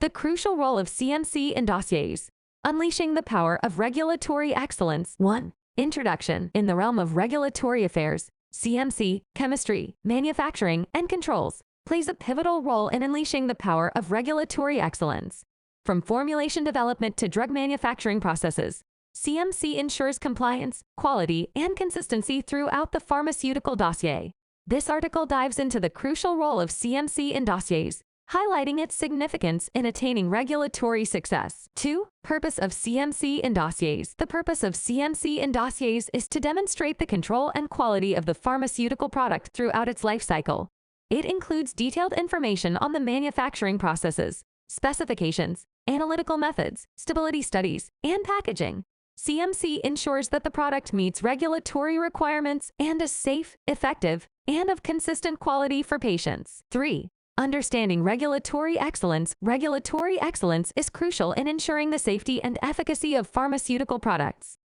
The crucial role of CMC in dossiers. Unleashing the power of regulatory excellence. 1. Introduction. In the realm of regulatory affairs, CMC, chemistry, manufacturing, and controls, plays a pivotal role in unleashing the power of regulatory excellence. From formulation development to drug manufacturing processes, CMC ensures compliance, quality, and consistency throughout the pharmaceutical dossier. This article dives into the crucial role of CMC in dossiers, highlighting its significance in attaining regulatory success. 2. Purpose of CMC in dossiers. The purpose of CMC in dossiers is to demonstrate the control and quality of the pharmaceutical product throughout its life cycle. It includes detailed information on the manufacturing processes, specifications, analytical methods, stability studies, and packaging. CMC ensures that the product meets regulatory requirements and is safe, effective, and of consistent quality for patients. 3. Understanding regulatory excellence. Regulatory excellence is crucial in ensuring the safety and efficacy of pharmaceutical products.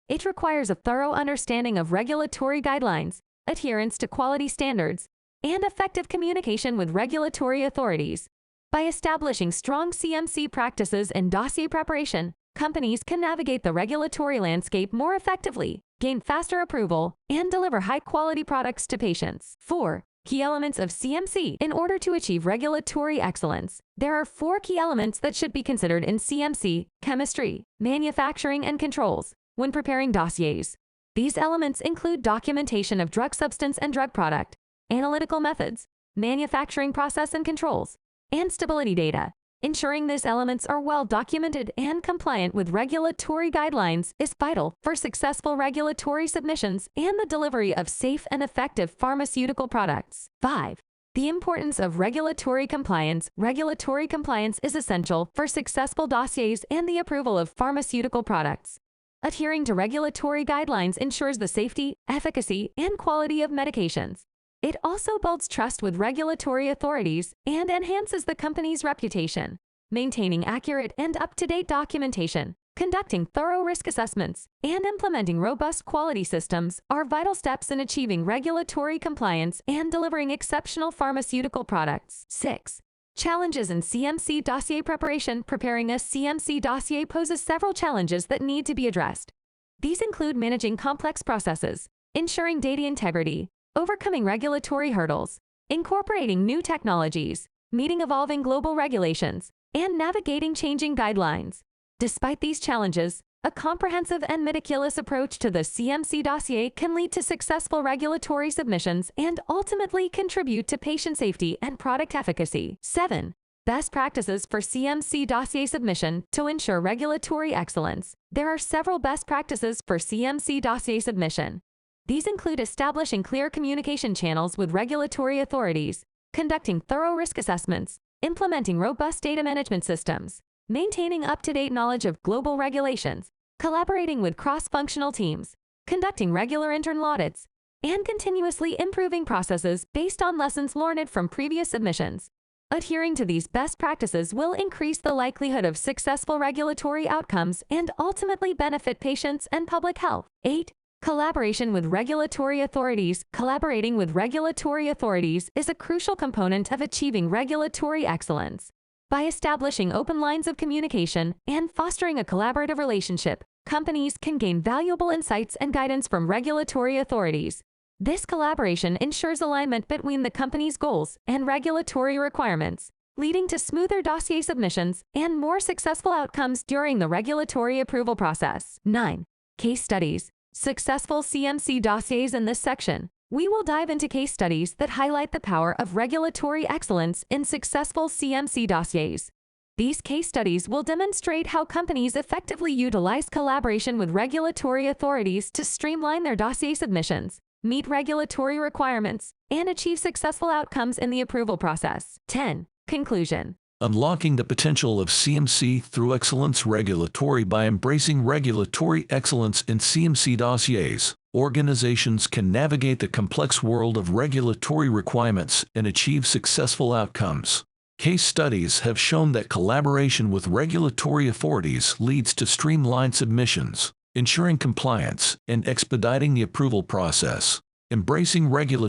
It requires a thorough understanding of regulatory guidelines, adherence to quality standards, and effective communication with regulatory authorities. By establishing strong CMC practices in dossier preparation, companies can navigate the regulatory landscape more effectively, gain faster approval, and deliver high-quality products to patients. 4. Key elements of CMC. In order to achieve regulatory excellence, there are 4 key elements that should be considered in CMC, chemistry, manufacturing, and controls when preparing dossiers. These elements include documentation of drug substance and drug product, analytical methods, manufacturing process and controls, and stability data. Ensuring these elements are well documented and compliant with regulatory guidelines is vital for successful regulatory submissions and the delivery of safe and effective pharmaceutical products. 5. The importance of regulatory compliance. Regulatory compliance is essential for successful dossiers and the approval of pharmaceutical products. Adhering to regulatory guidelines ensures the safety, efficacy, and quality of medications. It also builds trust with regulatory authorities and enhances the company's reputation. Maintaining accurate and up-to-date documentation, conducting thorough risk assessments, and implementing robust quality systems are vital steps in achieving regulatory compliance and delivering exceptional pharmaceutical products. 6. Challenges in CMC dossier preparation. Preparing a CMC dossier poses several challenges that need to be addressed. These include managing complex processes, ensuring data integrity, overcoming regulatory hurdles, incorporating new technologies, meeting evolving global regulations, and navigating changing guidelines. Despite these challenges, a comprehensive and meticulous approach to the CMC dossier can lead to successful regulatory submissions and ultimately contribute to patient safety and product efficacy. 7. Best practices for CMC dossier submission. To ensure regulatory excellence, there are several best practices for CMC dossier submission. These include establishing clear communication channels with regulatory authorities, conducting thorough risk assessments, implementing robust data management systems, maintaining up-to-date knowledge of global regulations, collaborating with cross-functional teams, conducting regular internal audits, and continuously improving processes based on lessons learned from previous submissions. Adhering to these best practices will increase the likelihood of successful regulatory outcomes and ultimately benefit patients and public health. 8. Collaboration with regulatory authorities. Collaborating with regulatory authorities is a crucial component of achieving regulatory excellence. By establishing open lines of communication and fostering a collaborative relationship, companies can gain valuable insights and guidance from regulatory authorities. This collaboration ensures alignment between the company's goals and regulatory requirements, leading to smoother dossier submissions and more successful outcomes during the regulatory approval process. 9. Case studies. Successful CMC dossiers. In this section, we will dive into case studies that highlight the power of regulatory excellence in successful CMC dossiers. These case studies will demonstrate how companies effectively utilize collaboration with regulatory authorities to streamline their dossier submissions, meet regulatory requirements, and achieve successful outcomes in the approval process. 10. Conclusion. Unlocking the potential of CMC through excellence. Regulatory. By embracing regulatory excellence in CMC dossiers, organizations can navigate the complex world of regulatory requirements and achieve successful outcomes. Case studies have shown that collaboration with regulatory authorities leads to streamlined submissions, ensuring compliance and expediting the approval process. Embracing regulatory